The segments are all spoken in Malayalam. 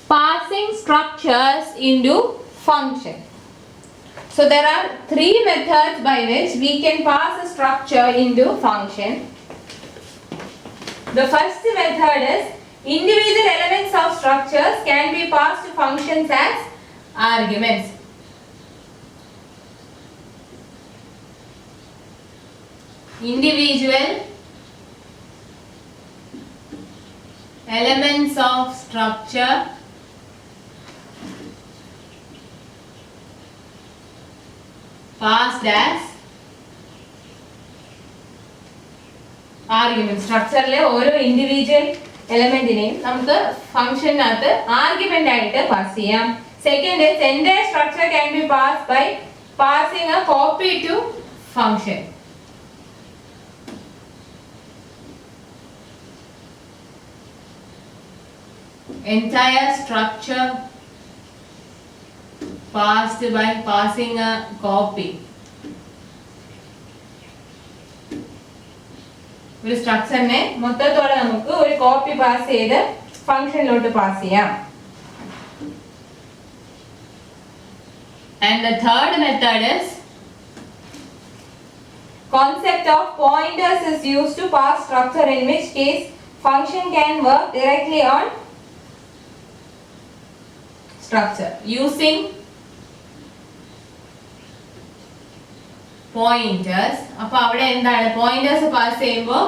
passing structures into function. So there are three methods by which we can pass a structure into function. The first method is individual elements of structures can be passed to functions as arguments. Individual elements of structure passed as argument. സ്ട്രക്ചറിലെ ഓരോ ഇൻഡിവിജ്വൽ എലമെന്റിനെയും നമുക്ക് ഫംഗ്ഷനകത്ത് ആർഗ്യുമെന്റ് ആയിട്ട് പാസ് ചെയ്യാം. Second is entire structure can be passed by passing a copy to function. Entire structure passed by passing a copy. ഒരു സ്ട്രക്ചറിനെ മൊത്തത്തോടെ നമുക്ക് ഒരു കോപ്പി പാസ് ചെയ്ത് ഫംഗ്ഷനിലോട്ട് പാസ് ചെയ്യാം. And the third method is concept of pointers is used to pass structure, in which case function can work directly on structure using pointers. അപ്പോൾ അവിടെ എന്താണ് pointers പാസ് ചെയ്യുമ്പോൾ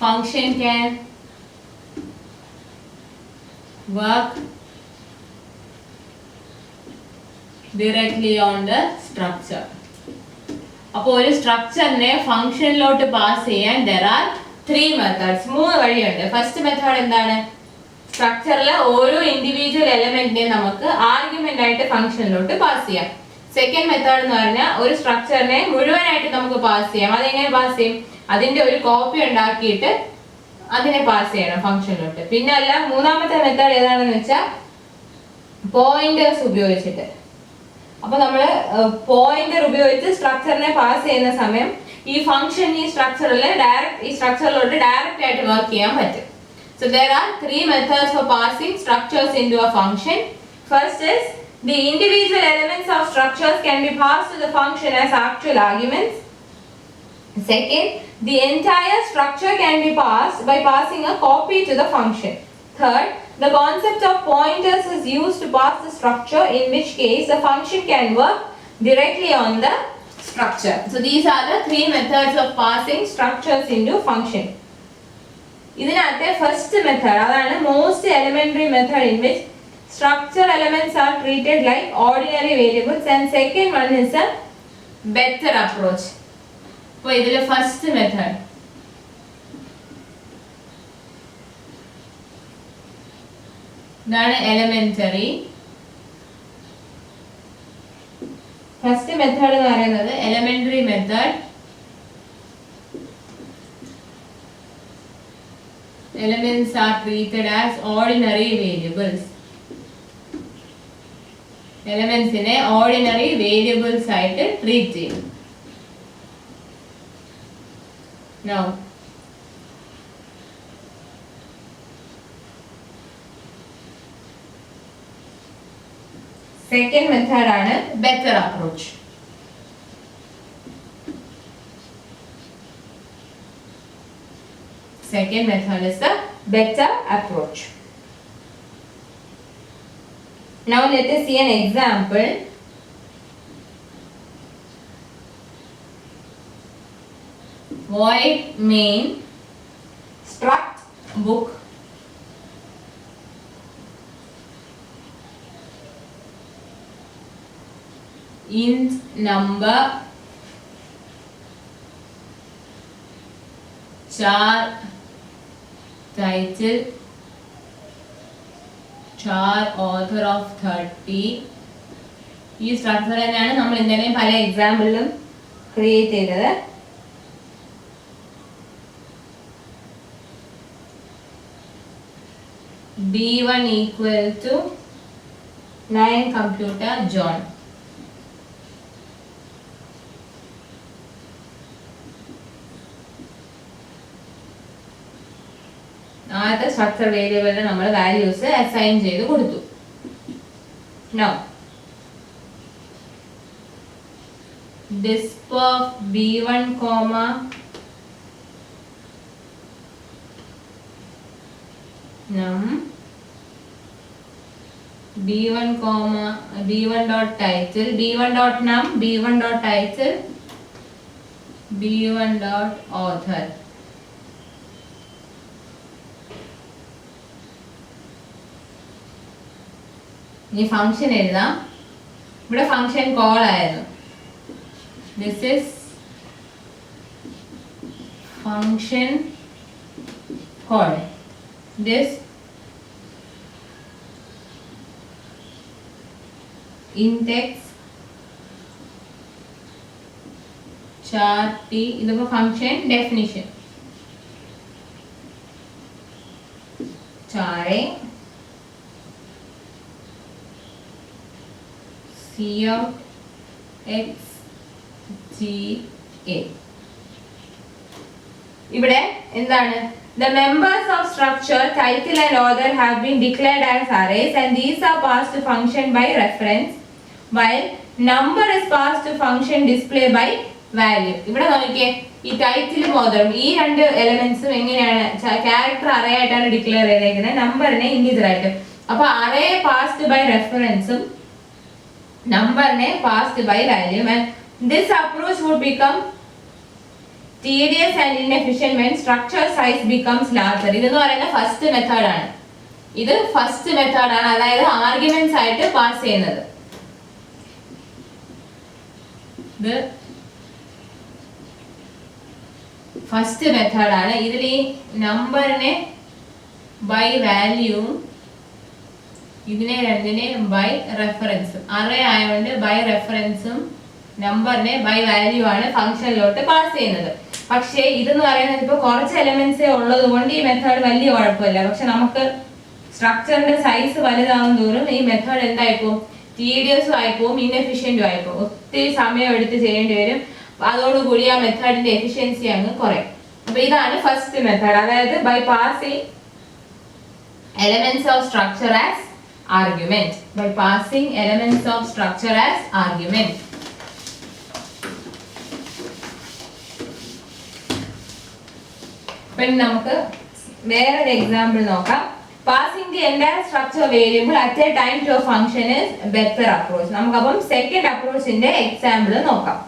function can work directly on the structure. അപ്പോൾ ഒരു സ്ട്രക്ചറിനെ ഫംഗ്ഷനിലോട്ട് പാസ് ചെയ്യാൻ there are three methods. മൂന്ന് വഴിയുണ്ട്. ഫസ്റ്റ് മെത്തേഡ് എന്താണ്? സ്ട്രക്ചറിലെ ഓരോ ഇൻഡിവിജ്വൽ എലമെന്റിനെയും നമുക്ക് ആർഗ്യുമെന്റ് ആയിട്ട് ഫംഗ്ഷനിലോട്ട് പാസ് ചെയ്യാം. സെക്കൻഡ് മെത്തേഡ് എന്ന് പറഞ്ഞാൽ ഒരു സ്ട്രക്ചറിനെ മുഴുവനായിട്ട് നമുക്ക് പാസ് ചെയ്യാം. അതെങ്ങനെ പാസ് ചെയ്യും? അതിന്റെ ഒരു കോപ്പി ഉണ്ടാക്കിയിട്ട് അതിനെ പാസ് ചെയ്യണം ഫംഗ്ഷനിലോട്ട്. പിന്നെ അല്ല, മൂന്നാമത്തെ മെത്തേഡ് ഏതാണെന്ന് വെച്ചാൽ പോയിന്റേഴ്സ് ഉപയോഗിച്ചിട്ട്. അപ്പൊ നമ്മൾ പോയിന്റർ ഉപയോഗിച്ച് സ്ട്രക്ചറിനെ പാസ് ചെയ്യുന്ന സമയം ഈ ഫംഗ്ഷൻ ഈ സ്ട്രക്ചറിലോട്ട് ഡയറക്റ്റ് ആയിട്ട് വർക്ക് ചെയ്യാൻ പറ്റും. So there are three methods for passing structures into a function. First is the individual elements of structures can be passed to the function as actual arguments. Second, the entire structure can be passed by passing a copy to the function. Third, the concept of pointers is used to pass the structure, in which case the function can work directly on the structure. So these are the three methods of passing structures into function. ഇതിനകത്തെ ഫസ്റ്റ് മെത്തേഡ് അതാണ് most elementary method, in which structure elements are treated like ordinary variables, and second one is a better approach. അപ്പോൾ ഇതിലെ ഫസ്റ്റ് മെത്തേഡ് ഇതാണ് എലിമെന്ററി. ഫസ്റ്റ് മെത്തേഡ് എന്ന് പറയുന്നത് elementary method. Elements are treated as ordinary variables. എലമെന്റ്സിനെ ഓർഡിനറി വേരിയബിൾസ് ആയിട്ട് ട്രീറ്റ് ചെയ്യും. Now second method ആണ് better approach. Second method is the better approach. Now let us see an example. Void main struct book int number char title char author of 30. ഈ സ്ട്രക്ചർ തന്നെയാണ് നമ്മൾ ഇന്നലെയും പല എക്സാമ്പിളിലും ക്രിയേറ്റ് ചെയ്തത്. B1 equal to 9 computer John. ആദ്യത്തെ സ്ട്രക്ചർ വേരിയബിളിന് നമ്മൾ വാല്യൂസ് അസൈൻ ചെയ്ത് കൊടുത്തു. Now disp of b1 comma num b1 comma b1 dot title b1 dot num b1 dot title b1 dot author. ഈ ഫംഗ്ഷൻ എഴുതാം. ഇവിടെ ഫംഗ്ഷൻ കോൾ ആയിരുന്നു. This is function call. This index chart ഇതിപ്പോ ഫംഗ്ഷൻ ഡെഫിനിഷൻ ചാറെ Cout x g a. ഇവിടെ എന്താണ്? The members of structure title and author have been declared as arrays and these are passed to function by reference while number is passed to function display by value. ഇവിടെ നോക്കിയേ, ഈ ടൈറ്റിലും ഓതറും ഈ രണ്ട് എലമെന്റ്സും എങ്ങനെയാണ് ക്യാരക്ടർ അറേ ആയിട്ടാണ് ഡിക്ലെയർ ചെയ്തേക്കുന്നത്, നമ്പറിനെ ഇന്റിജർ ആയിട്ട്. അപ്പൊ അറേ പാസ്ഡ് ബൈ റെഫറൻസും നമ്പറിനെ passed by value. And this approach would become tedious and inefficient when structure size becomes larger. ഇതെന്ന് പറയുന്നത് ഫസ്റ്റ് മെത്തേഡ് ആണ്. ഇത് ഫസ്റ്റ് മെത്തേഡ് ആണ്, അതായത് ആർഗ്യുമെന്റ്സ് ആയിട്ട് പാസ് ചെയ്യുന്നത്. ഇത് ഫസ്റ്റ് മെത്തേഡ് ആണ്. ഇതിൽ ഈ നമ്പറിനെ ബൈ വാല്യൂ, ഇതിനെ രണ്ടിനെ ബൈ റെഫറൻസും, അറേ ആയതുകൊണ്ട് ബൈ റെഫറൻസും നമ്പറിനെ ബൈ വാല്യൂ ആണ് ഫംഗ്ഷനിലോട്ട് പാസ് ചെയ്യുന്നത്. പക്ഷേ ഇതെന്ന് പറയുന്നത് ഇപ്പോൾ കുറച്ച് എലമെന്റ്സേ ഉള്ളത് കൊണ്ട് ഈ മെത്തേഡ് വലിയ കുഴപ്പമില്ല. പക്ഷെ നമുക്ക് സ്ട്രക്ചറിന്റെ സൈസ് വലുതാവും തോറും ഈ മെത്തേഡ് എന്തായിപ്പോവും? ടീഡിയസും ആയിപ്പോവും, ഇൻഎഫിഷ്യന്റും ആയിപ്പോവും. ഒത്തിരി സമയം എടുത്ത് ചെയ്യേണ്ടി വരും. അതോടുകൂടി ആ മെത്തേഡിന്റെ എഫിഷ്യൻസി അങ്ങ് കുറയും. അപ്പൊ ഇതാണ് ഫസ്റ്റ് മെത്തേഡ്, അതായത് by passing elements of structure as argument. By passing elements of structure as argument. പിന്നെ നമുക്ക് വേറൊരു എക്സാമ്പിൾ നോക്കാം. Passing the entire structure variable at a time to a function is better approach. നമുക്കപ്പം സെക്കൻഡ് അപ്രോച്ചിന്റെ എക്സാമ്പിൾ നോക്കാം.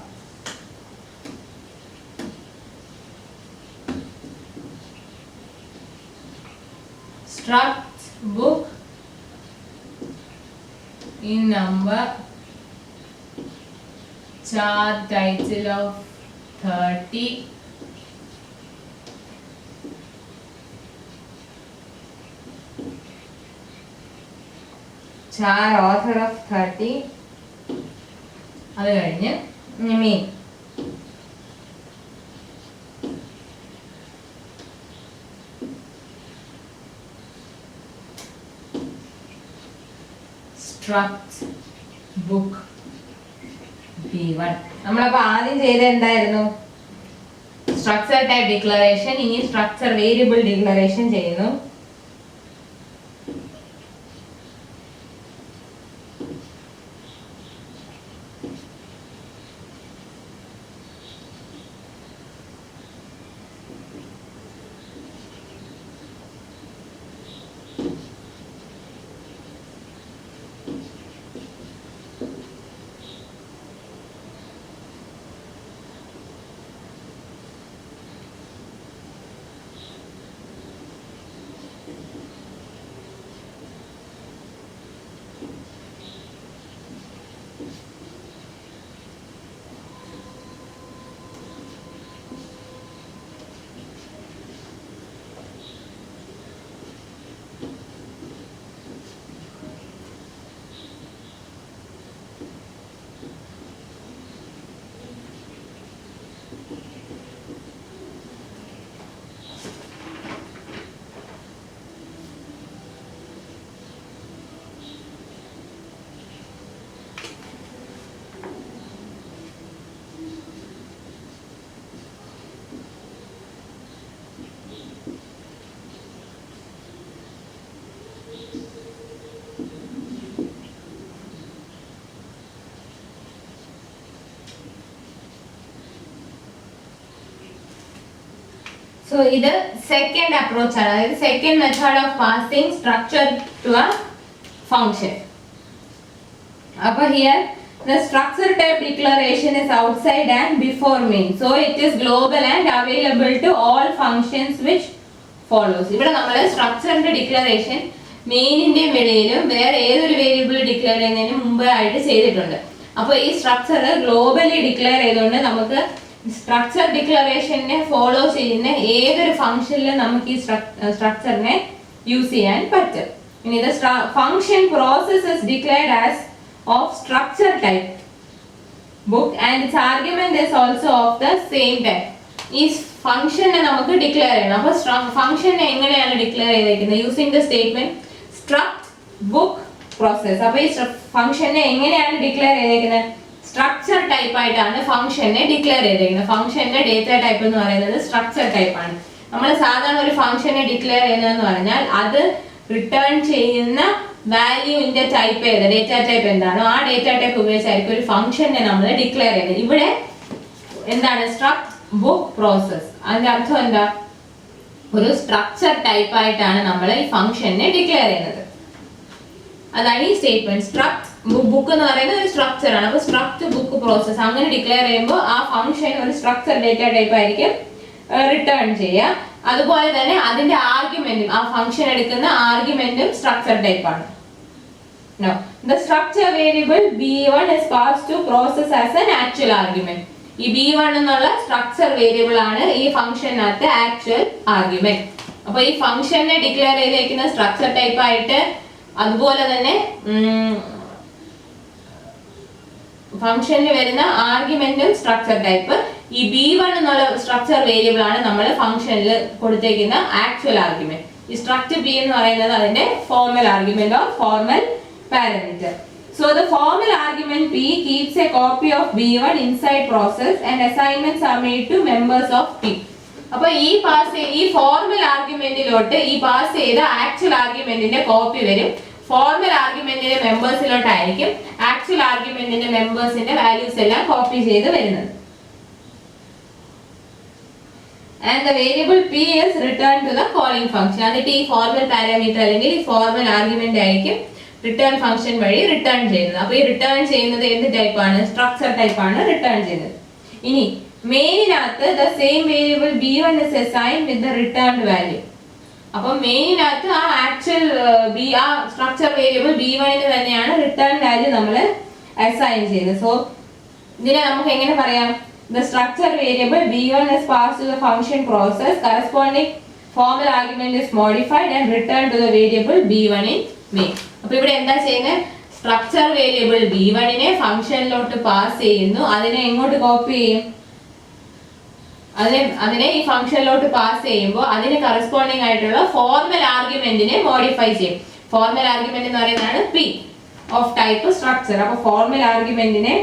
Struct book in number, char title of 30, char author of 30, അത് കഴിഞ്ഞ് മീൻ. Struct book B1. നമ്മളപ്പോ ആദ്യം ചെയ്ത എന്തായിരുന്നു? Structure type declaration. ഇനി സ്ട്രക്ചർ വേരിയബിൾ ഡിക്ലറേഷൻ ചെയ്യുന്നു. So ഇത് സെക്കൻഡ് അപ്രോച്ച് ആണ്, അതായത് second method of passing structure to a function. അപ്പോൾ here the structure type declaration is outside and before main, so it is global and available to all functions which follows. ഇവിടെ നമ്മൾ സ്ട്രക്ചറിന്റെ ഡിക്ലറേഷൻ മെയിനിന്റെ ഇടയിലും വേറെ ഏതൊരു വേരിയബിൾ ഡിക്ലെയർ ചെയ്യുന്നതിന് മുമ്പായിട്ട് ചെയ്തിട്ടുണ്ട്. അപ്പോൾ ഈ സ്ട്രക്ചർ ഗ്ലോബലി ഡിക്ലെയർ ചെയ്തുകൊണ്ട് നമുക്ക് സ്ട്രക്ചർ ഡിക്ലറേഷനെ ഫോളോ ചെയ്യുന്ന ഏതൊരു ഫംഗ്ഷനിലും നമുക്ക് ഈ സ്ട്രക്ചറിനെ യൂസ് ചെയ്യാൻ പറ്റും. ഇനി ഇത് function process is declared as of structure type book and its argument is also of the same type. ഈ ഫംഗ്ഷനെ നമുക്ക് ഡിക്ലെയർ ചെയ്യണം. അപ്പോൾ ഫംഗ്ഷനെ എങ്ങനെയാണ് ഡിക്ലെയർ ചെയ്തിരിക്കുന്നത്? Using the statement struct book process. അപ്പോൾ ഈ ഫംഗ്ഷനെ എങ്ങനെയാണ് ഡിക്ലെയർ ചെയ്തിരിക്കുന്നത്? സ്ട്രക്ചർ ടൈപ്പ് ആയിട്ടാണ് ഫംഗ്ഷനെ ഡിക്ലെയർ ചെയ്തിരിക്കുന്നത്. ഫംഗ്ഷന്റെ ഡേറ്റ ടൈപ്പ് എന്ന് പറയുന്നത് സ്ട്രക്ചർ ടൈപ്പ് ആണ്. നമ്മൾ സാധാരണ ഒരു ഫംഗ്ഷനെ ഡിക്ലെയർ ചെയ്യുന്നതെന്ന് പറഞ്ഞാൽ അത് റിട്ടേൺ ചെയ്യുന്ന വാല്യൂവിന്റെ ടൈപ്പ് ഏത്, ഡേറ്റ ടൈപ്പ് എന്താണോ ആ ഡേറ്റ ടൈപ്പ് ഉപയോഗിച്ചായിരിക്കും ഒരു ഫംഗ്ഷനെ നമ്മൾ ഡിക്ലെയർ ചെയ്യുന്നത്. ഇവിടെ എന്താണ് സ്ട്രക്ട് ബുക്ക് പ്രോസസ്? അതിന്റെ അർത്ഥം എന്താ? ഒരു സ്ട്രക്ചർ ടൈപ്പ് ആയിട്ടാണ് നമ്മൾ ഈ ഫംഗ്ഷനെ ഡിക്ലെയർ ചെയ്യുന്നത്. അതാണ് ഈ സ്റ്റേറ്റ്മെന്റ്. സ്ട്രക്ട് ബുക്ക് എന്ന് പറയുന്നത് ഒരു സ്ട്രക്ചർ ആണ്. അപ്പോൾ സ്ട്രക്ട് ബുക്ക് പ്രോസസ് അങ്ങനെ ഡിക്ലെയർ ചെയ്യുമ്പോൾ ആ ഫംഗ്ഷൻ ഒരു സ്ട്രക്ചർ ഡേറ്റ ടൈപ്പ് ആയിരിക്കും റിട്ടേൺ ചെയ്യുക. അതുപോലെ തന്നെ അതിന്റെ ആർഗ്യുമെന്റും, ആ ഫംഗ്ഷൻ എടുക്കുന്ന ആർഗ്യുമെന്റും സ്ട്രക്ചർ ടൈപ്പ് ആണ്. Now, the structure variable b1 is passed to process as an actual argument. ഈ b1 എന്നുള്ള സ്ട്രക്ചർ വേരിയബിൾ ആണ് ഈ ഫംഗ്ഷനകത്തെ ആക്ച്വൽ ആർഗ്യുമെന്റ്. അപ്പോൾ ഈ ഫംഗ്ഷനെ ഡിക്ലെയർ ചെയ്തിരിക്കുന്ന സ്ട്രക്ചർ ടൈപ്പ് ആയിട്ട് അതുപോലെ തന്നെ ഫംഗ്ഷനിൽ വരുന്ന ആർഗ്യുമെന്റും സ്ട്രക്ചർ ടൈപ്പ്. ഈ b1 എന്നുള്ള സ്ട്രക്ചർ വേരിയബിൾ ആണ് നമ്മൾ ഫംഗ്ഷനിൽ കൊടുത്തേക്കുന്ന ആക്ച്വൽ ആർഗ്യുമെന്റ്. ഈ സ്ട്രക്ചർ b എന്ന് പറയുന്നത് അതിന്റെ formal argument or formal parameter. So the formal argument p keeps a copy of b1 inside process and assignments are made to members of p. അപ്പോൾ ഈ ഫോർമൽ ആർഗ്യുമെന്റിലോട്ട് ഈ പാസ് ചെയ്ത ആക്ച്വൽ ആർഗ്യുമെന്റിന്റെ കോപ്പി വരും. ഫോർമൽ ആർഗ്യുമെന്റിന്റെ മെമ്പേഴ്സിലോട്ടായിരിക്കും ആക്ച്വൽ ആർഗ്യുമെന്റിന്റെ മെമ്പേഴ്സിന്റെ വാല്യൂസ് എല്ലാം കോപ്പി ചെയ്ത് വരുന്നത്. And the variable p is returned to the calling function. അതിട്ട് ഈ ഫോർമൽ പാരാമീറ്റർ അല്ലെങ്കിൽ ഈ ഫോർമൽ ആർഗ്യുമെന്റ് ആയിരിക്കും റിട്ടേൺ ഫംഗ്ഷൻ വഴി റിട്ടേൺ ചെയ്യുന്നത്. അപ്പോൾ ഈ റിട്ടേൺ ചെയ്യുന്നത് എന്ത് ടൈപ്പാണ്? സ്ട്രക്ചർ ടൈപ്പാണ് റിട്ടേൺ ചെയ്യുന്നത്. ഇനി മെയിനിനകത്ത് the same variable b1 is assigned with the returned value. അപ്പോൾ മെയിനിനകത്ത് ആ ആക്ച്വൽ ആ സ്ട്രക്ചർ വേരിയബിൾ b1 തന്നെയാണ് റിട്ടേൺ വാല്യൂ നമ്മൾ അസൈൻ ചെയ്യുന്നത്. സോ ഇതിനെ നമുക്ക് എങ്ങനെ പറയാം? The structure variable b1 is passed to the function process, corresponding formal argument is modified and returned to the variable b1 in main. അപ്പോൾ ഇവിടെ എന്താ ചെയ്യുന്നത്? സ്ട്രക്ചർ വേരിയബിൾ b1നെ ഫംഗ്ഷനിലോട്ട് പാസ് ചെയ്യുന്നു. അതിനെ എങ്ങോട്ട് കോപ്പി ചെയ്യും? അതിനെ ഈ ഫംഗ്ഷനിലോട്ട് പാസ് ചെയ്യുമ്പോൾ അതിന് കറസ്പോണ്ടിങ് ആയിട്ടുള്ള ഫോർമൽ ആർഗ്യുമെന്റിനെ മോഡിഫൈ ചെയ്യും. ഫോർമൽ ആർഗ്യുമെന്റ് എന്ന് പറയുന്നതാണ് p ഓഫ് ടൈപ്പ് സ്ട്രക്ചർ. അപ്പോൾ ഫോർമൽ ആർഗ്യുമെന്റിനെ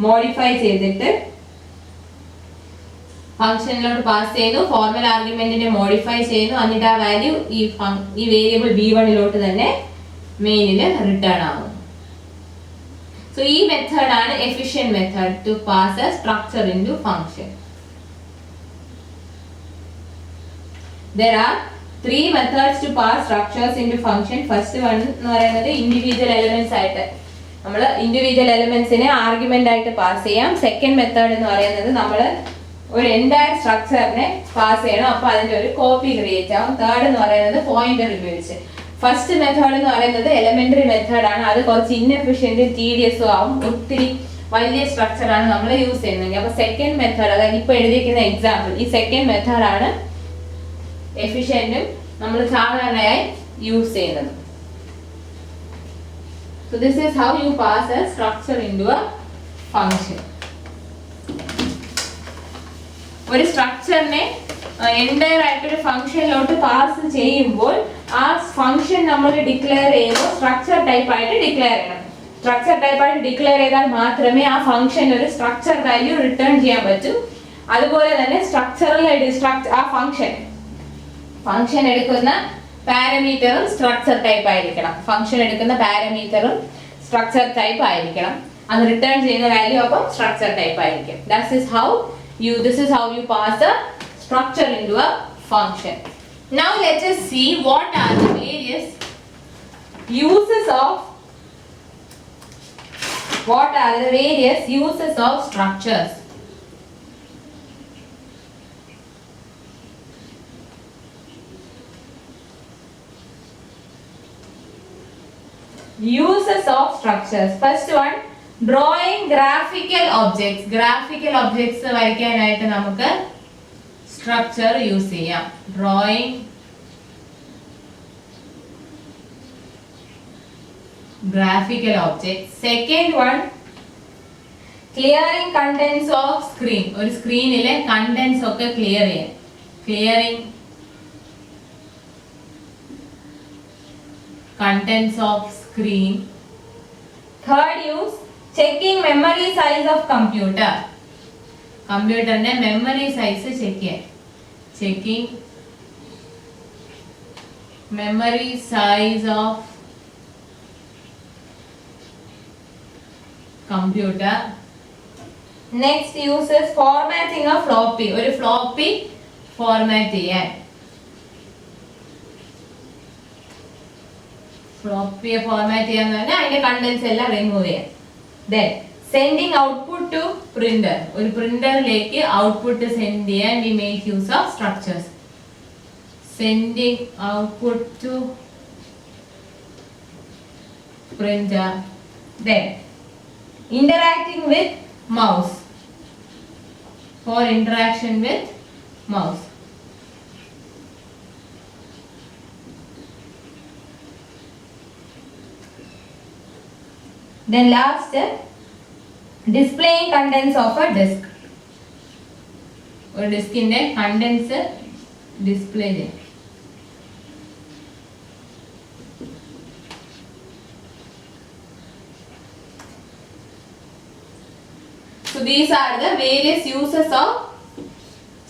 മോഡിഫൈ ചെയ്തിട്ട് ഫംഗ്ഷനിലോട്ട് പാസ് ചെയ്യുന്നു, ഫോർമൽ ആർഗ്യുമെന്റിനെ മോഡിഫൈ ചെയ്യുന്നു, എന്നിട്ട് ആ വാല്യൂ ഈ വേരിയബിൾ b1ലോട്ട് തന്നെ മെയിനിൽ റിട്ടേൺ ആവും. സോ ഈ മെത്തേഡ് ആണ് efficient method to pass a structure into function. There are three methods to pass structures into function. First one എന്ന് പറയുന്നത് ഇൻഡിവിജ്വൽ എലിമെന്റ്സ് ആയിട്ട് നമ്മൾ ഇൻഡിവിജ്വൽ എലിമെന്റ്സിനെ ആർഗ്യുമെന്റ് ആയിട്ട് പാസ് ചെയ്യാം. സെക്കൻഡ് മെത്തേഡ് എന്ന് പറയുന്നത് നമ്മൾ ഒരു എൻറ്റയർ സ്ട്രക്ചറിനെ പാസ് ചെയ്യണം, അപ്പോൾ അതിന്റെ ഒരു കോപ്പി ക്രിയേറ്റ് ആവും. തേർഡ് എന്ന് പറയുന്നത് പോയിന്റർ ഉപയോഗിച്ച്. ഫസ്റ്റ് മെത്തേഡ് എന്ന് പറയുന്നത് എലിമെന്ററി മെത്തേഡ് ആണ്. അത് കുറച്ച് ഇൻഎഫിഷ്യന്റും ടീഡിയസും ആവും. ഒത്തിരി വലിയ സ്ട്രക്ചർ ആണ് നമ്മൾ യൂസ് ചെയ്യുന്നത്. അപ്പോൾ സെക്കൻഡ് മെത്തേഡ്, അതായത് ഇപ്പോൾ എഴുതിയിരിക്കുന്ന എക്സാമ്പിൾ, ഈ സെക്കൻഡ് മെത്തേഡ് ആണ് എഫിഷ്യന്റും നമ്മൾ സാധാരണയായി യൂസ് ചെയ്യുന്നത്. So this is how you pass a structure into a function. ഒരു സ്ട്രക്ചറിനെ എൻറ്റയർ ആയിട്ടൊരു ഫംഗ്ഷനിലോട്ട് പാസ് ചെയ്യുമ്പോൾ ആ ഫംഗ്ഷൻ നമ്മൾ ഡിക്ലെയർ ചെയ്യുമ്പോൾ സ്ട്രക്ചർ ടൈപ്പ് ആയിട്ട് ഡിക്ലെയർ ചെയ്യണം. സ്ട്രക്ചർ ടൈപ്പ് ആയിട്ട് ഡിക്ലെയർ ചെയ്താൽ മാത്രമേ ആ ഫംഗ്ഷൻ ഒരു സ്ട്രക്ചർ വാല്യൂ റിട്ടേൺ ചെയ്യാൻ പറ്റൂ. അതുപോലെ തന്നെ സ്ട്രക്ചറൽ ആ ഫംഗ്ഷൻ എടുക്കുന്ന പാരാമീറ്ററും സ്ട്രക്ചർ ടൈപ്പ് ആയിരിക്കണം. ഫംഗ്ഷൻ എടുക്കുന്ന പാരാമീറ്ററും സ്ട്രക്ചർ ടൈപ്പ് ആയിരിക്കണം. അത് റിട്ടേൺ ചെയ്യുന്ന വാല്യൂ അപ്പം സ്ട്രക്ചർ ടൈപ്പ് ആയിരിക്കും. This is how you pass a structure into a function. Now let us see what are the various uses of structures. Uses of structures. First one, drawing graphical objects. Graphical objects വരയ്ക്കാനായിട്ട് നമുക്ക് structure use ചെയ്യാം. Drawing graphical objects. Second one, clearing contents of screen. ഒരു സ്ക്രീനിലെ contents ഒക്കെ clear ചെയ്യാം. Clearing contents of screen. Third use, checking memory size of computer. കമ്പ്യൂട്ടറിന്റെ മെമ്മറി സൈസ് ചെക്ക് ചെയ്യാൻ. Checking memory size of computer. Next use is formatting a floppy. ഒരു floppy format ചെയ്യാൻ. Floppy format ചെയ്യാന്ന് പറഞ്ഞാൽ അതിന്റെ കണ്ടന്റ്സ് എല്ലാം റിമൂവ് ചെയ്യാൻ. Then sending output to printer. ഒരു പ്രിന്ററിലേക്ക് ഔട്ട്പുട്ട് സെൻഡ് ചെയ്യാൻ we make use of structures. Sending output to printer. Then interacting with mouse. For interaction with mouse. Then last, displaying contents of a disk. ഒരു ഡിസ്കിന്റെ കണ്ടന്റ്സ് ഡിസ്പ്ലേ ചെയ്യും. So these are the various uses of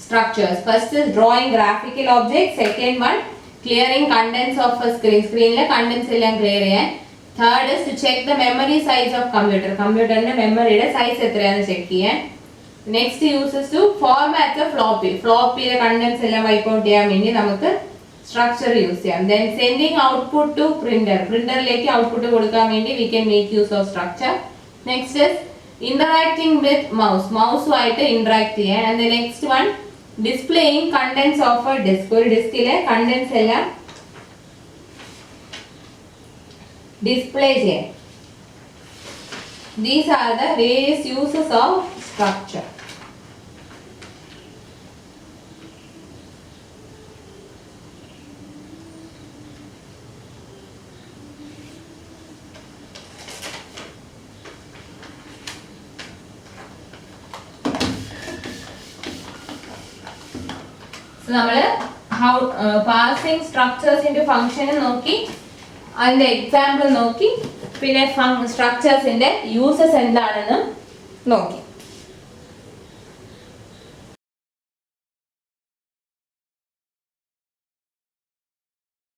structures. First is drawing graphical objects. Second one, clearing contents of a screen. Screenലെ contents എല്ലാം clear ചെയ്യാൻ. Third is to check the memory size of computer. Computerന്റെ മെമ്മറിയുടെ സൈസ് എത്രയാണെന്ന് ചെക്ക് ചെയ്യാൻ. Next use is to format the floppy. Floppyയുടെ contents എല്ലാം wipe out ചെയ്യാൻ വേണ്ടി നമുക്ക് structure use ചെയ്യാം. Then sending output to printer. Printerലേക്ക് output കൊടുക്കാൻ വേണ്ടി we can make use of structure. Next is interacting with mouse. Mouse ആയിട്ട് interact ചെയ്യാൻ. And the next one, displaying contents of a disk. ഒരു ഡിസ്കിലെ contents എല്ലാം display ചെയ്യാൻ. These are the various uses of structure. So നമ്മൾ how passing structures into function നോക്കി, അതിന്റെ എക്സാമ്പിൾ നോക്കി, പിന്നെ സ്ട്രക്ചേഴ്സിന്റെ യൂസസ് എന്താണെന്ന് നോക്കി.